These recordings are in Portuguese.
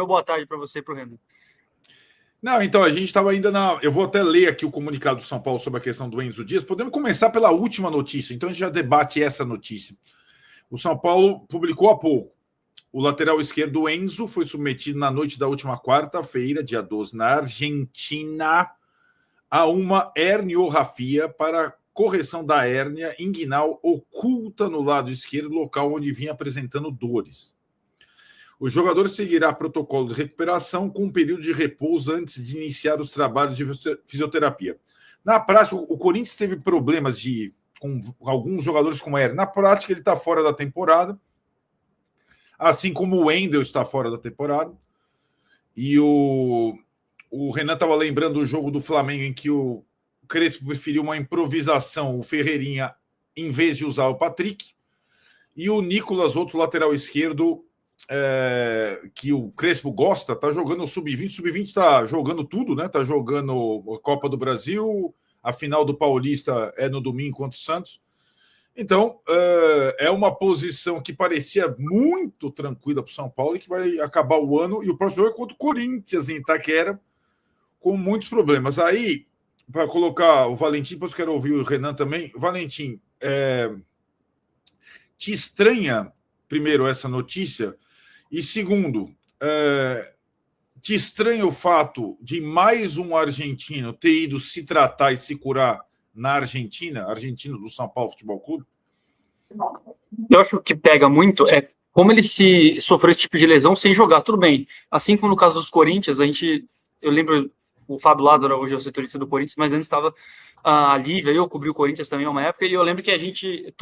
boa tarde para você e para o Renan. Não, então, a gente estava ainda na... Eu vou até ler aqui o comunicado do São Paulo sobre a questão do Enzo Dias. Podemos começar pela última notícia, então a gente já debate essa notícia. O São Paulo publicou há pouco. O lateral esquerdo Enzo foi submetido na noite da última quarta-feira, dia 12, na Argentina, a uma herniorrafia para correção da hérnia inguinal oculta no lado esquerdo, local onde vinha apresentando dores. O jogador seguirá protocolo de recuperação com um período de repouso antes de iniciar os trabalhos de fisioterapia. Na prática, o Corinthians teve problemas com alguns jogadores com hérnia. Na prática, ele está fora da temporada, assim como o Wendel está fora da temporada. E o Renan estava lembrando do jogo do Flamengo em que o Crespo preferiu uma improvisação, o Ferreirinha, em vez de usar o Patrick. E o Nicolas, outro lateral esquerdo, que o Crespo gosta, está jogando o Sub-20. O Sub-20 está jogando tudo, né? Está jogando a Copa do Brasil, a final do Paulista é no domingo contra o Santos. Então, é uma posição que parecia muito tranquila para o São Paulo e que vai acabar o ano. E o próximo jogo é contra o Corinthians, em Itaquera, com muitos problemas. Aí, para colocar o Valentim, depois eu quero ouvir o Renan também. Valentim, te estranha, primeiro, essa notícia? E segundo, te estranha o fato de mais um argentino ter ido se tratar e se curar na Argentina do São Paulo Futebol Clube? Eu acho que pega muito como ele se sofreu esse tipo de lesão sem jogar, tudo bem. Assim como no caso dos Corinthians, eu lembro, o Fábio Ladra hoje é o setorista do Corinthians, mas antes estava a Lívia, eu cobri o Corinthians também uma época, e eu lembro que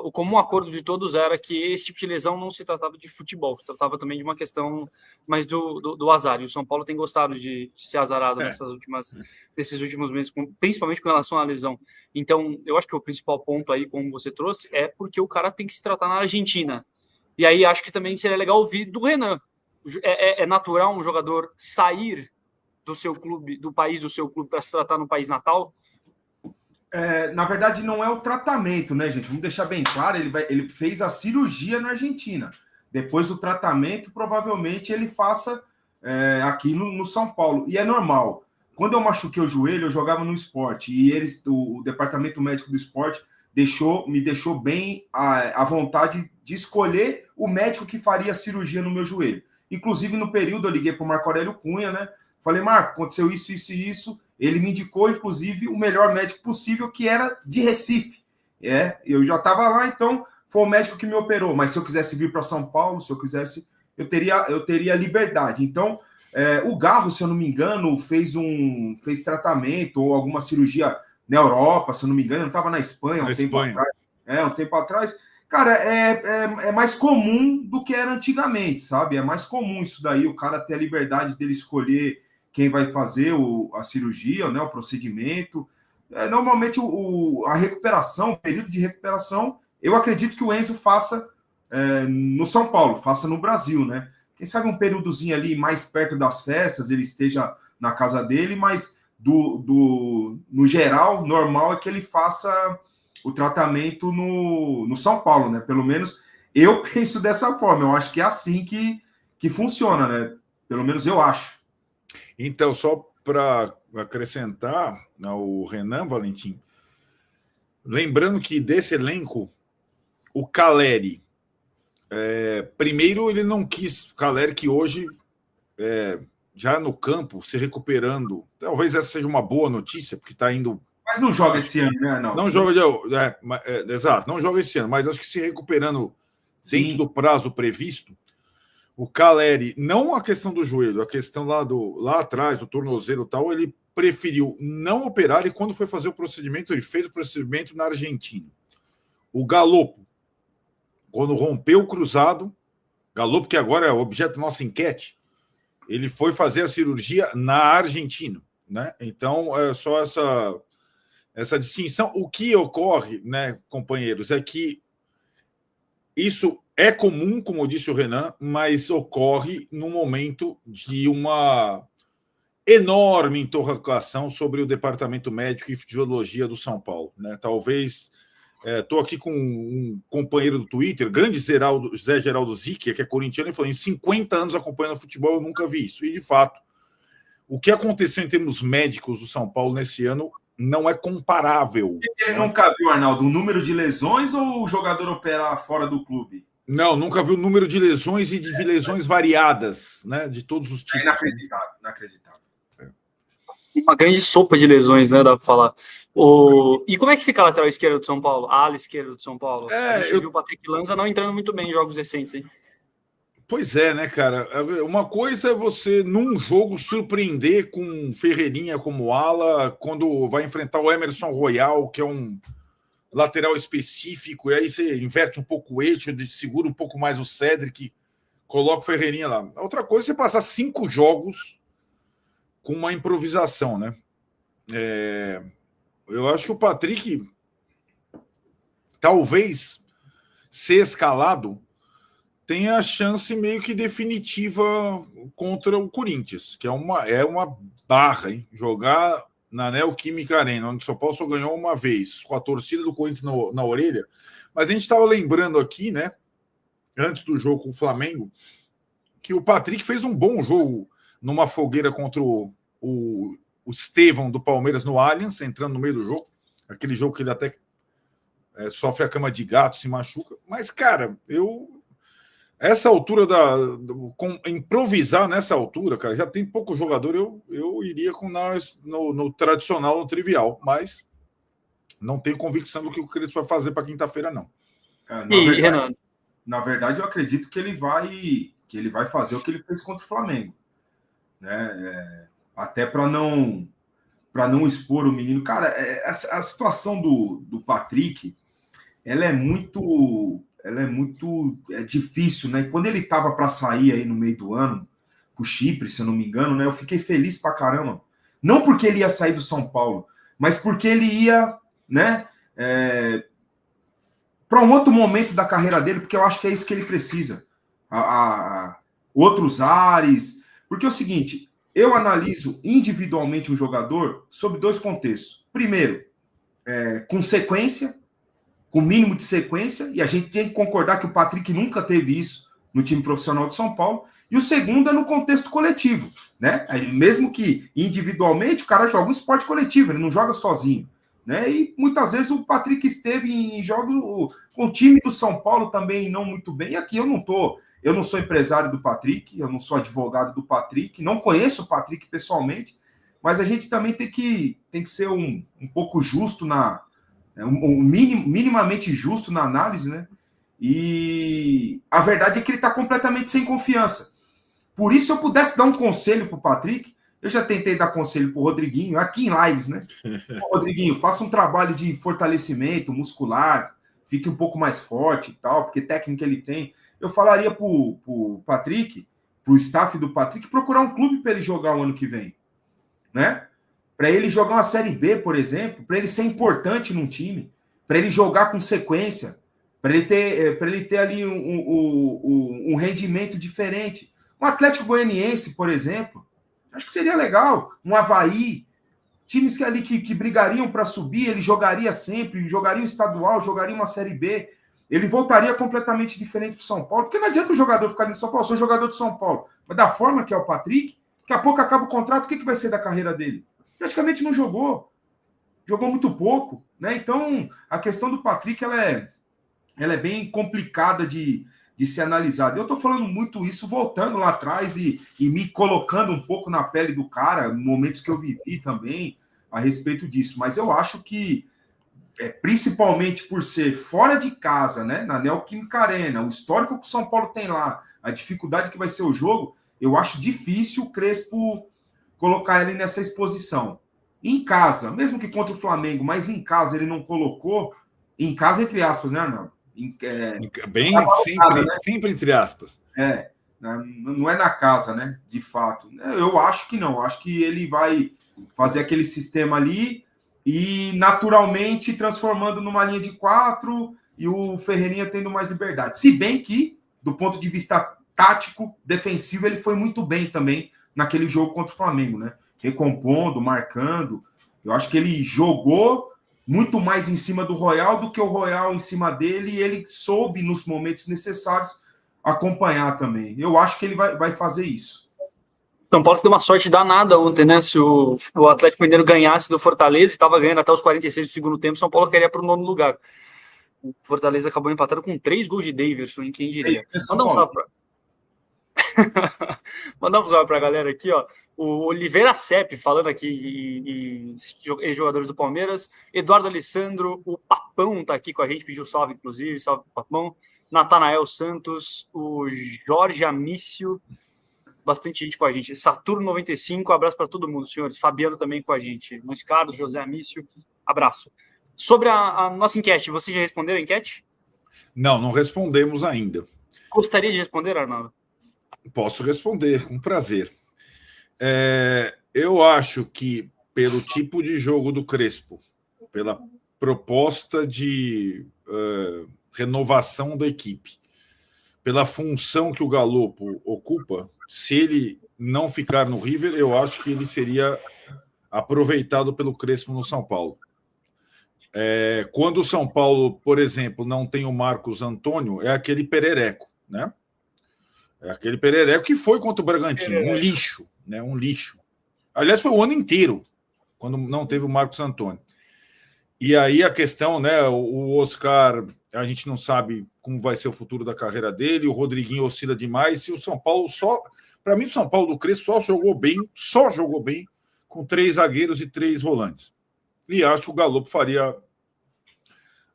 o comum acordo de todos era que esse tipo de lesão não se tratava de futebol, se tratava também de uma questão mais do azar, e o São Paulo tem gostado de ser azarado nesses últimos meses, principalmente com relação à lesão. Então, eu acho que o principal ponto aí, como você trouxe, é porque o cara tem que se tratar na Argentina, e aí acho que também seria legal ouvir do Renan. É natural um jogador sair do seu clube, do país do seu clube, para se tratar no país natal? Na verdade, não é o tratamento, né, gente? Vamos deixar bem claro, ele fez a cirurgia na Argentina. Depois do tratamento, provavelmente ele faça aqui no São Paulo. E é normal. Quando eu machuquei o joelho, eu jogava no esporte. E o departamento médico do esporte me deixou bem à vontade de escolher o médico que faria a cirurgia no meu joelho. Inclusive, no período, eu liguei para o Marco Aurélio Cunha, né? Falei, Marco, aconteceu isso, isso e isso. Ele me indicou, inclusive, o melhor médico possível, que era de Recife. Eu já estava lá, então foi o médico que me operou. Mas se eu quisesse vir para São Paulo, se eu quisesse, eu teria liberdade. Então, o Garro, se eu não me engano, fez tratamento ou alguma cirurgia na Europa, se eu não me engano, eu não estava na Espanha um tempo atrás. Cara, é mais comum do que era antigamente, sabe? É mais comum isso daí, o cara ter a liberdade dele escolher quem vai fazer a cirurgia, né, o procedimento. Normalmente, a recuperação, o período de recuperação, eu acredito que o Enzo faça no São Paulo, faça no Brasil, né? Quem sabe um períodozinho ali mais perto das festas, ele esteja na casa dele, mas no geral, normal é que ele faça o tratamento no São Paulo, né? Pelo menos eu penso dessa forma. Eu acho que é assim que funciona, né? Pelo menos eu acho. Então, só para acrescentar ao Renan, Valentim, lembrando que desse elenco, o Caleri, primeiro ele não quis, o Caleri que hoje, já no campo, se recuperando, talvez essa seja uma boa notícia, porque está indo... Mas não joga esse ano, né? Não joga, exato, não joga esse ano, mas acho que se recuperando dentro do prazo previsto, o Caleri, não a questão do joelho, a questão lá atrás, do tornozelo e tal, ele preferiu não operar e quando foi fazer o procedimento, ele fez o procedimento na Argentina. O Galopo, quando rompeu o cruzado, Galopo, que agora é objeto da nossa enquete, ele foi fazer a cirurgia na Argentina, né? Então, é só essa distinção. O que ocorre, né, companheiros, é que isso é comum, como disse o Renan, mas ocorre no momento de uma enorme interrogação sobre o departamento médico e fisiologia do São Paulo, né? Talvez Estou aqui com um companheiro do Twitter, grande Zé Geraldo Zicchia, que é corintiano, e falou: em 50 anos acompanhando futebol, eu nunca vi isso. E, de fato, o que aconteceu em termos médicos do São Paulo nesse ano não é comparável. Ele nunca viu, Arnaldo, o número de lesões ou o jogador operar fora do clube? Não, nunca vi o número de lesões e de lesões variadas, né? De todos os tipos. É inacreditável, inacreditável. Uma grande sopa de lesões, né? Dá pra falar. E como é que fica a lateral esquerda do São Paulo? A ala esquerda do São Paulo? A gente viu o Patrick Lanza não entrando muito bem em jogos recentes, hein? Pois é, né, cara? Uma coisa é você, num jogo, surpreender com Ferreirinha como ala, quando vai enfrentar o Emerson Royal, que é um lateral específico, e aí você inverte um pouco o eixo, segura um pouco mais o Cédric, coloca o Ferreirinha lá. A outra coisa é você passar 5 jogos com uma improvisação, né? Eu acho que o Patrick, talvez ser escalado, tem a chance meio que definitiva contra o Corinthians, que é uma barra, hein? Jogar na Neoquímica Arena, onde o São Paulo só ganhou uma vez, com a torcida do Corinthians na orelha. Mas a gente estava lembrando aqui, né, antes do jogo com o Flamengo, que o Patrick fez um bom jogo numa fogueira contra o Estevão do Palmeiras no Allianz, entrando no meio do jogo. Aquele jogo que ele até sofre a cama de gato, se machuca. Mas, cara, essa altura improvisar nessa altura, cara, já tem pouco jogador, eu iria com no tradicional, no trivial, mas não tenho convicção do que o Crespo vai fazer para quinta-feira, não. Renan? Na verdade, eu acredito que ele vai fazer o que ele fez contra o Flamengo, né? Até para não expor o menino. Cara, a situação do Patrick, ela é muito difícil, né? E quando ele estava para sair aí no meio do ano, pro Chipre, se eu não me engano, né? Eu fiquei feliz pra caramba. Não porque ele ia sair do São Paulo, mas porque ele ia, né? Para um outro momento da carreira dele, porque eu acho que é isso que ele precisa. Outros ares. Porque é o seguinte, eu analiso individualmente um jogador sob 2 contextos. Primeiro, com sequência, com mínimo de sequência, e a gente tem que concordar que o Patrick nunca teve isso no time profissional de São Paulo. E o segundo é no contexto coletivo, né? Mesmo que individualmente o cara joga um esporte coletivo, ele não joga sozinho, né? E muitas vezes o Patrick esteve em jogos com o time do São Paulo também não muito bem. E aqui eu não sou empresário do Patrick, eu não sou advogado do Patrick, não conheço o Patrick pessoalmente, mas a gente também tem que ser um pouco justo minimamente justo na análise, né? E a verdade é que ele está completamente sem confiança. Por isso, se eu pudesse dar um conselho para o Patrick, eu já tentei dar conselho para o Rodriguinho, aqui em lives, né? Rodriguinho, faça um trabalho de fortalecimento muscular, fique um pouco mais forte e tal, porque técnica ele tem. Eu falaria para o Patrick, para o staff do Patrick, procurar um clube para ele jogar o ano que vem, né? Para ele jogar uma Série B, por exemplo, para ele ser importante num time, para ele jogar com sequência, para ele ter ali um rendimento diferente. Um Atlético Goianiense, por exemplo, acho que seria legal. Um Avaí, times que brigariam para subir, ele jogaria sempre, jogaria um estadual, jogaria uma Série B. Ele voltaria completamente diferente para São Paulo, porque não adianta o jogador ficar ali em São Paulo, eu sou jogador de São Paulo, mas da forma que é o Patrick, daqui a pouco acaba o contrato, o que vai ser da carreira dele? Praticamente não jogou muito pouco, né? Então, a questão do Patrick, ela é bem complicada de ser analisada. Eu estou falando muito isso voltando lá atrás e me colocando um pouco na pele do cara, momentos que eu vivi também a respeito disso, mas eu acho que, principalmente por ser fora de casa, né, na Neoquímica Arena, o histórico que o São Paulo tem lá, a dificuldade que vai ser o jogo, eu acho difícil o Crespo colocar ele nessa exposição. Em casa, mesmo que contra o Flamengo, mas em casa ele não colocou, em casa entre aspas, né, Arnaldo? Bem, sempre, né? Sempre entre aspas. Não é na casa, né, de fato. Eu acho que não, acho que ele vai fazer aquele sistema ali e naturalmente transformando numa linha de 4 e o Ferreirinha tendo mais liberdade. Se bem que, do ponto de vista tático, defensivo, ele foi muito bem também naquele jogo contra o Flamengo, né? Recompondo, marcando. Eu acho que ele jogou muito mais em cima do Royal do que o Royal em cima dele, e ele soube, nos momentos necessários, acompanhar também. Eu acho que ele vai fazer isso. São Paulo que deu uma sorte danada ontem, né? Se o Atlético Mineiro ganhasse do Fortaleza, estava ganhando até os 46 do segundo tempo, São Paulo queria para o 9º lugar. O Fortaleza acabou empatando com 3 gols de Daverson, quem diria. Mandar um salve para a galera aqui, ó. O Oliveira Sepp falando aqui, e jogadores do Palmeiras. Eduardo Alessandro, o Papão tá aqui com a gente, pediu salve, inclusive, salve Papão. Natanael Santos, o Jorge Amício, bastante gente com a gente. Saturno 95, abraço para todo mundo, senhores. Fabiano também com a gente. Luiz Carlos, José Amício, abraço. Sobre a nossa enquete, vocês já responderam a enquete? Não respondemos ainda. Gostaria de responder, Arnaldo? Posso responder, com prazer. Eu acho que, pelo tipo de jogo do Crespo, pela proposta de renovação da equipe, pela função que o Galopo ocupa, se ele não ficar no River, eu acho que ele seria aproveitado pelo Crespo no São Paulo. Quando o São Paulo, por exemplo, não tem o Marcos Antônio, é aquele perereco, né? É aquele perereco que foi contra o Bragantino, um lixo, né? Um lixo. Aliás, foi o ano inteiro, quando não teve o Marcos Antônio. E aí a questão, né? O Oscar, a gente não sabe como vai ser o futuro da carreira dele, o Rodriguinho oscila demais, e o São Paulo para mim, o São Paulo do Crespo só jogou bem com 3 zagueiros e 3 volantes. E acho que o Galopo faria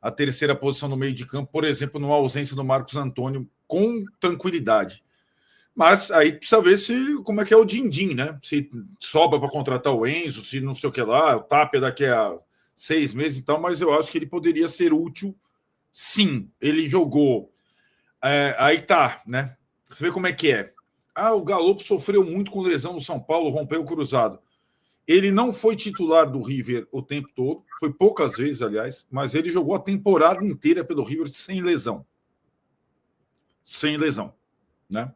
a terceira posição no meio de campo, por exemplo, numa ausência do Marcos Antônio, com tranquilidade. Mas aí precisa ver como é que é o din-din, né? Se sobra para contratar o Enzo, se não sei o que lá, o Tapia daqui a 6 meses e tal, mas eu acho que ele poderia ser útil, sim. Ele jogou. Aí tá, né? Você vê como é que é. O Galopo sofreu muito com lesão no São Paulo, rompeu o cruzado. Ele não foi titular do River o tempo todo, foi poucas vezes, aliás, mas ele jogou a temporada inteira pelo River sem lesão. Sem lesão, né?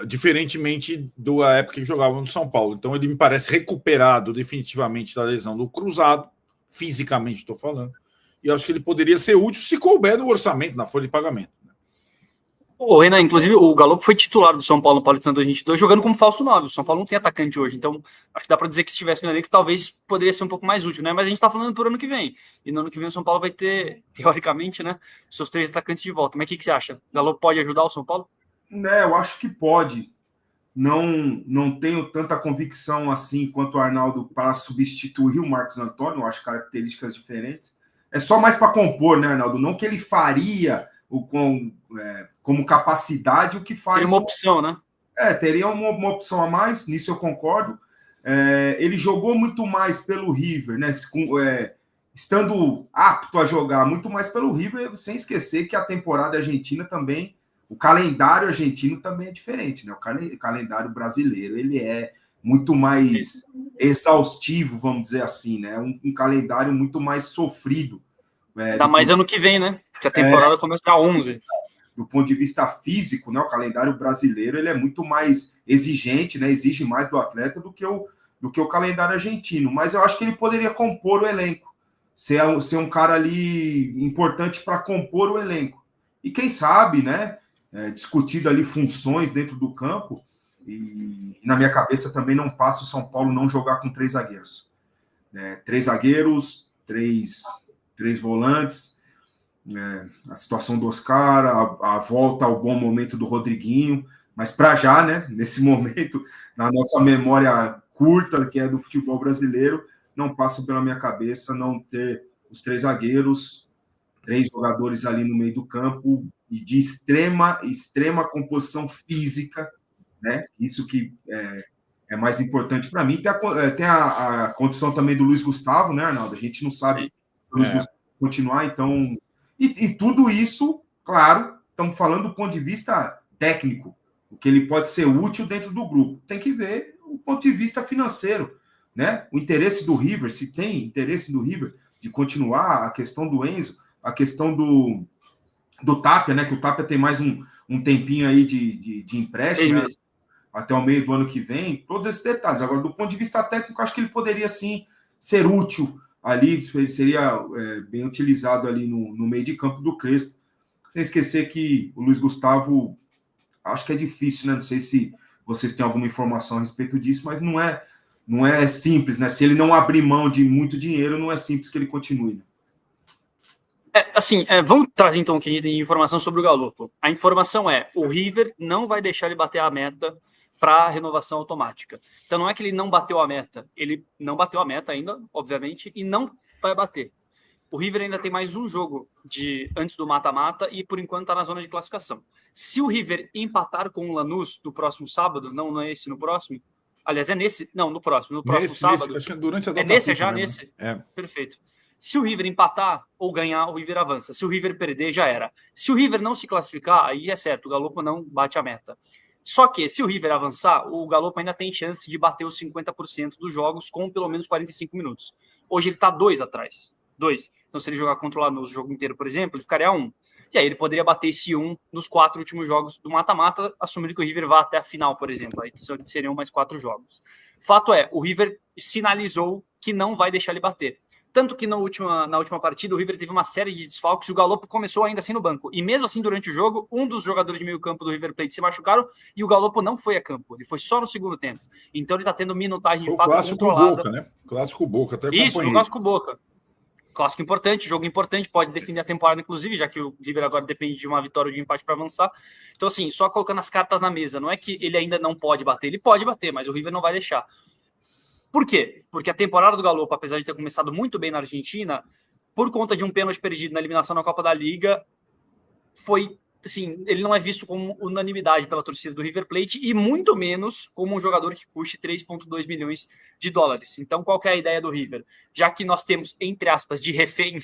Diferentemente da época que jogava no São Paulo. Então ele me parece recuperado definitivamente da lesão do cruzado, fisicamente estou falando, e acho que ele poderia ser útil se couber no orçamento, na folha de pagamento. O Renan, inclusive, o Galopo foi titular do São Paulo no Paulistano 2022, jogando como falso 9. O São Paulo não tem atacante hoje, então acho que dá para dizer que se estivesse no elenco, talvez poderia ser um pouco mais útil, né? Mas a gente está falando por ano que vem. E no ano que vem o São Paulo vai ter, teoricamente, né, seus 3 atacantes de volta. Mas o que você acha? O Galopo pode ajudar o São Paulo? Eu acho que pode. Não tenho tanta convicção assim quanto o Arnaldo para substituir o Marcos Antônio. Eu acho características diferentes. É só mais para compor, né, Arnaldo? Não que ele faria como capacidade o que faz. Tem uma opção, né? Teria uma opção a mais, nisso eu concordo. Ele jogou muito mais pelo River, né? Estando apto a jogar muito mais pelo River, sem esquecer que a temporada argentina também, o calendário argentino também é diferente, né? O calendário brasileiro, ele é muito mais exaustivo, vamos dizer assim, né? Um calendário muito mais sofrido. Ainda mais ano que vem, né? Que a temporada começa a 11. Do ponto de vista físico, né, o calendário brasileiro ele é muito mais exigente, né, exige mais do atleta do que o calendário argentino. Mas eu acho que ele poderia compor o elenco, ser um cara ali importante para compor o elenco. E quem sabe, né, discutido ali funções dentro do campo, e na minha cabeça também não passa o São Paulo não jogar com 3 zagueiros. 3 zagueiros, 3 volantes, a situação do Oscar, a volta ao bom momento do Rodriguinho, mas para já, né, nesse momento, na nossa memória curta, que é do futebol brasileiro, não passa pela minha cabeça não ter os 3 zagueiros, 3 jogadores ali no meio do campo, e de extrema composição física, né, isso que é mais importante para mim. Tem a condição também do Luiz Gustavo, né, Arnaldo? A gente não sabe se o Luiz Gustavo continuar, então... E tudo isso, claro, estamos falando do ponto de vista técnico, o que ele pode ser útil dentro do grupo. Tem que ver o ponto de vista financeiro, né? O interesse do River, se tem interesse do River de continuar, a questão do Enzo, a questão do Tapia, né? Que o Tapia tem mais um tempinho aí de empréstimo, né? Até o meio do ano que vem, todos esses detalhes. Agora, do ponto de vista técnico, acho que ele poderia, sim, ser útil ali ele seria bem utilizado ali no meio de campo do Crespo. Sem esquecer que o Luiz Gustavo, acho que é difícil, né? Não sei se vocês têm alguma informação a respeito disso, mas não é simples, né? Se ele não abrir mão de muito dinheiro, não é simples que ele continue. Né? Vamos trazer então o que a gente tem de informação sobre o Galopo. A informação é, o River não vai deixar ele bater a meta para renovação automática. Então não é que ele não bateu a meta, ele não bateu a meta ainda, obviamente, e não vai bater. O River ainda tem mais um jogo antes do mata-mata e por enquanto está na zona de classificação. Se o River empatar com o Lanús no próximo sábado, não é esse no próximo, aliás, é nesse, não, no próximo sábado. Acho que durante a data nesse já, mesmo. Nesse? É. Perfeito. Se o River empatar ou ganhar, o River avança. Se o River perder, já era. Se o River não se classificar, aí é certo, o Galopo não bate a meta. Só que, se o River avançar, o Galopo ainda tem chance de bater os 50% dos jogos com pelo menos 45 minutos. Hoje ele está 2 atrás. 2. Então, se ele jogar contra o Lanús o jogo inteiro, por exemplo, ele ficaria 1. E aí ele poderia bater esse 1 nos 4 últimos jogos do mata-mata, assumindo que o River vá até a final, por exemplo. Aí seriam mais 4 jogos. Fato é, o River sinalizou que não vai deixar ele bater. Tanto que na última partida o River teve uma série de desfalques e o Galopo começou ainda assim no banco. E mesmo assim, durante o jogo, um dos jogadores de meio campo do River Plate se machucaram e o Galopo não foi a campo. Ele foi só no segundo tempo. Então ele está tendo minutagem de fato controlada. Boca, né? Clássico Boca, até isso, no Clássico Boca. Clássico importante, jogo importante, pode definir a temporada, inclusive, já que o River agora depende de uma vitória ou de um empate para avançar. Então, assim, só colocando as cartas na mesa. Não é que ele ainda não pode bater, ele pode bater, mas o River não vai deixar. Por quê? Porque a temporada do Galopo, apesar de ter começado muito bem na Argentina, por conta de um pênalti perdido na eliminação na Copa da Liga, foi, assim, ele não é visto como unanimidade pela torcida do River Plate e muito menos como um jogador que custe 3,2 milhões de dólares. Então, qual que é a ideia do River? Já que nós temos, entre aspas, de refém,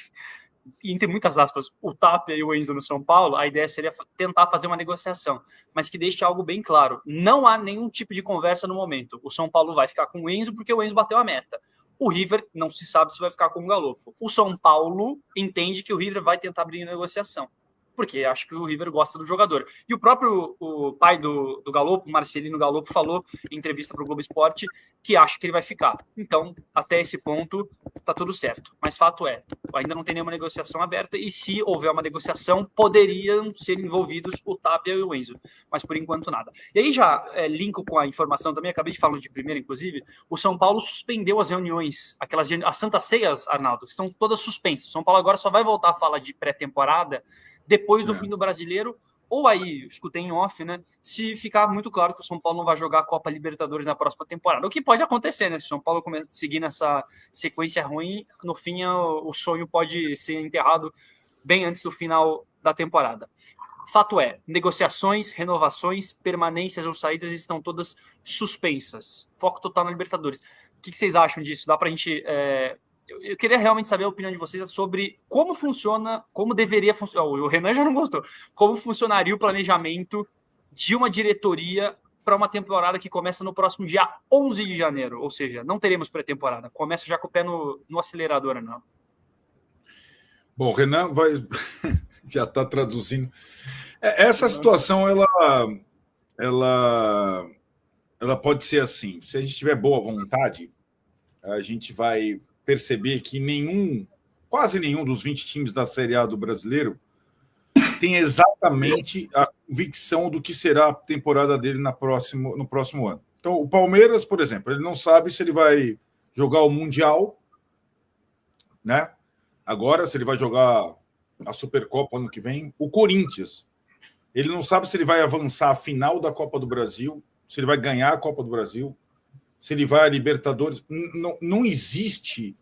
e entre muitas aspas, o Tapia e o Enzo no São Paulo, a ideia seria tentar fazer uma negociação, mas que deixe algo bem claro. Não há nenhum tipo de conversa no momento. O São Paulo vai ficar com o Enzo porque o Enzo bateu a meta. O River não se sabe se vai ficar com o Galopo. O São Paulo entende que o River vai tentar abrir negociação, porque acho que o River gosta do jogador. E o pai do Galopo, Marcelino Galopo, falou em entrevista para o Globo Esporte que acha que ele vai ficar. Então, até esse ponto, tá tudo certo. Mas fato é, ainda não tem nenhuma negociação aberta e se houver uma negociação, poderiam ser envolvidos o Tapia e o Enzo. Mas, por enquanto, nada. E aí já linko com a informação também, acabei de falar de primeira, inclusive, o São Paulo suspendeu as reuniões, as Santas Ceias, Arnaldo, estão todas suspensas. O São Paulo agora só vai voltar a falar de pré-temporada depois do fim do Brasileiro, ou aí, escutei em off, né? Se ficar muito claro que o São Paulo não vai jogar a Copa Libertadores na próxima temporada. O que pode acontecer, né? Se o São Paulo seguir nessa sequência ruim, no fim o sonho pode ser enterrado bem antes do final da temporada. Fato é, negociações, renovações, permanências ou saídas estão todas suspensas. Foco total na Libertadores. O que vocês acham disso? Dá pra gente... Eu queria realmente saber a opinião de vocês sobre como funciona, como deveria funcionar. O Renan já não gostou. Como funcionaria o planejamento de uma diretoria para uma temporada que começa no próximo dia 11 de janeiro. Ou seja, não teremos pré-temporada. Começa já com o pé no acelerador, não. Bom, o Renan já está traduzindo. Essa situação, ela pode ser assim. Se a gente tiver boa vontade, a gente vai perceber que quase nenhum dos 20 times da Série A do Brasileiro tem exatamente a convicção do que será a temporada dele no próximo ano. Então, o Palmeiras, por exemplo, ele não sabe se ele vai jogar o Mundial, né? Agora, se ele vai jogar a Supercopa ano que vem. O Corinthians, ele não sabe se ele vai avançar a final da Copa do Brasil, se ele vai ganhar a Copa do Brasil, se ele vai a Libertadores. Não existe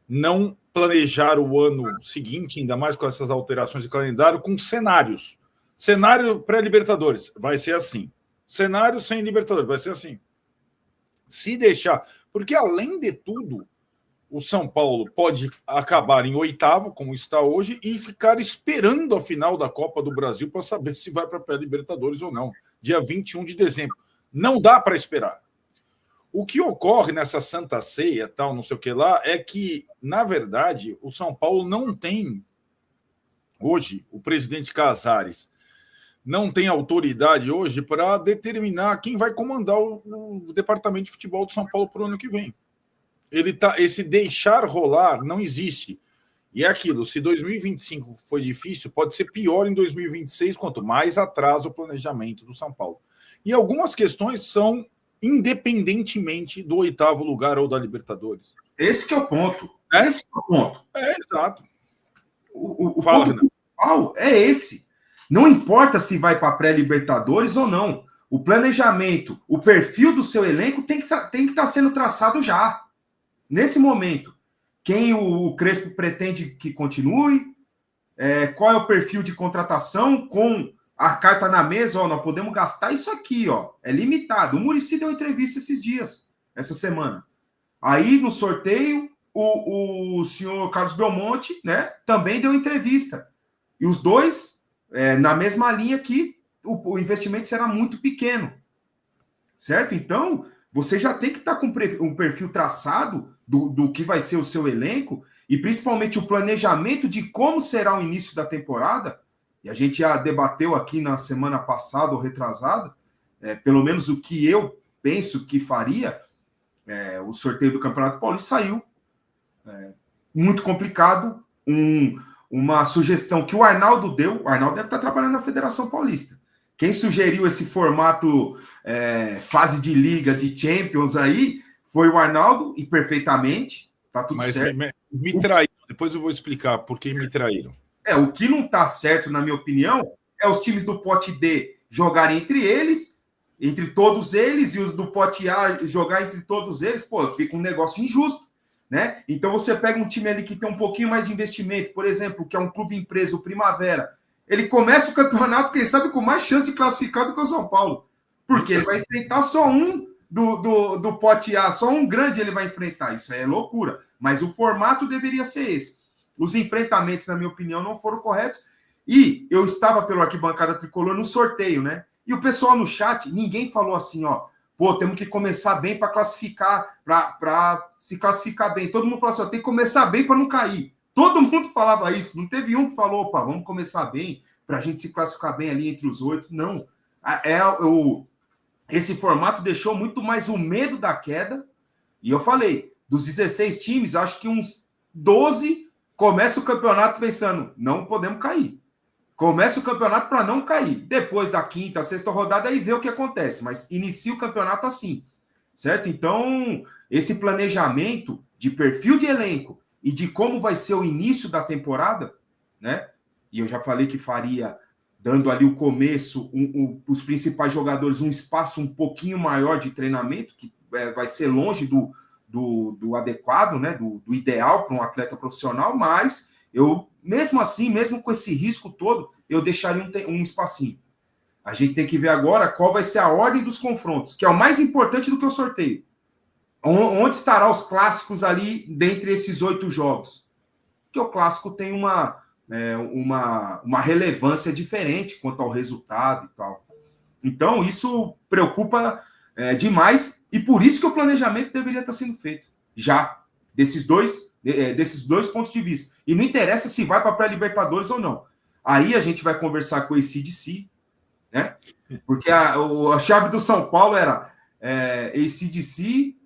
não planejar o ano seguinte, ainda mais com essas alterações de calendário, com cenários. Cenário pré-Libertadores, vai ser assim. Cenário sem Libertadores, vai ser assim. Se deixar... Porque, além de tudo, o São Paulo pode acabar em oitavo, como está hoje, e ficar esperando a final da Copa do Brasil para saber se vai para a pré-Libertadores ou não. Dia 21 de dezembro. Não dá para esperar. O que ocorre nessa Santa Ceia, tal, não sei o que lá, é que, na verdade, o São Paulo não tem, hoje, o presidente Casares não tem autoridade hoje para determinar quem vai comandar o departamento de futebol do São Paulo para o ano que vem. esse deixar rolar não existe. E é aquilo, se 2025 foi difícil, pode ser pior em 2026, quanto mais atrasa o planejamento do São Paulo. E algumas questões são independentemente do 8º lugar ou da Libertadores. Esse que é o ponto. Esse que é o ponto. Exato. O ponto principal é esse. Não importa se vai para pré-Libertadores ou não. O planejamento, o perfil do seu elenco tem que estar sendo traçado já. Nesse momento. Quem o Crespo pretende que continue? Qual é o perfil de contratação com a carta na mesa? Nós podemos gastar isso aqui, é limitado. O Muricy deu entrevista esses dias, essa semana. Aí, no sorteio, o senhor Carlos Belmonte, né, também deu entrevista. E os dois, na mesma linha que o investimento será muito pequeno. Certo? Então, você já tem que estar com um perfil traçado do que vai ser o seu elenco e principalmente o planejamento de como será o início da temporada. E a gente já debateu aqui na semana passada ou retrasada, pelo menos o que eu penso que faria. O sorteio do Campeonato Paulista saiu muito complicado. Uma sugestão que o Arnaldo deu. O Arnaldo deve estar trabalhando na Federação Paulista. Quem sugeriu esse formato fase de liga, de Champions aí, foi o Arnaldo, e perfeitamente, tá tudo certo. Me traíram, depois eu vou explicar por que me traíram. O que não tá certo, na minha opinião, é os times do pote D jogarem entre todos eles, e os do pote A jogar entre todos eles, fica um negócio injusto, né? Então você pega um time ali que tem um pouquinho mais de investimento, por exemplo, que é um clube empresa, o Primavera, ele começa o campeonato, quem sabe, com mais chance de classificar do que o São Paulo. Porque ele vai enfrentar só um do pote A, só um grande ele vai enfrentar. Isso é loucura. Mas o formato deveria ser esse. Os enfrentamentos, na minha opinião, não foram corretos. E eu estava pelo Arquibancada Tricolor no sorteio, né? E o pessoal no chat, ninguém falou assim, temos que começar bem para classificar, para se classificar bem. Todo mundo falou assim, tem que começar bem para não cair. Todo mundo falava isso. Não teve um que falou, vamos começar bem, para a gente se classificar bem ali entre os 8. Não. Esse formato deixou muito mais o medo da queda. E eu falei, dos 16 times, acho que uns 12 começa o campeonato pensando, não podemos cair. Começa o campeonato para não cair. Depois da quinta, sexta rodada, aí vê o que acontece. Mas inicia o campeonato assim. Certo? Então, esse planejamento de perfil de elenco e de como vai ser o início da temporada, né? E eu já falei que faria, dando ali o começo, os principais jogadores um espaço um pouquinho maior de treinamento, que vai ser longe do adequado, né? Do ideal para um atleta profissional, mas eu, mesmo assim, mesmo com esse risco todo, eu deixaria um espacinho. A gente tem que ver agora qual vai ser a ordem dos confrontos, que é o mais importante do que o sorteio. Onde estarão os clássicos ali dentre esses 8 jogos? Porque o clássico tem uma relevância diferente quanto ao resultado e tal. Então, isso preocupa demais, e por isso que o planejamento deveria estar sendo feito já, desses dois pontos de vista. E não interessa se vai para a pré-Libertadores ou não. Aí a gente vai conversar com o AC/DC, né? Porque a chave do São Paulo era AC/DC,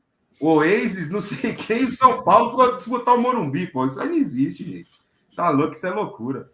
Oasis, não sei quem, São Paulo para disputar o Morumbi, Isso aí não existe, gente. Tá louco, isso é loucura.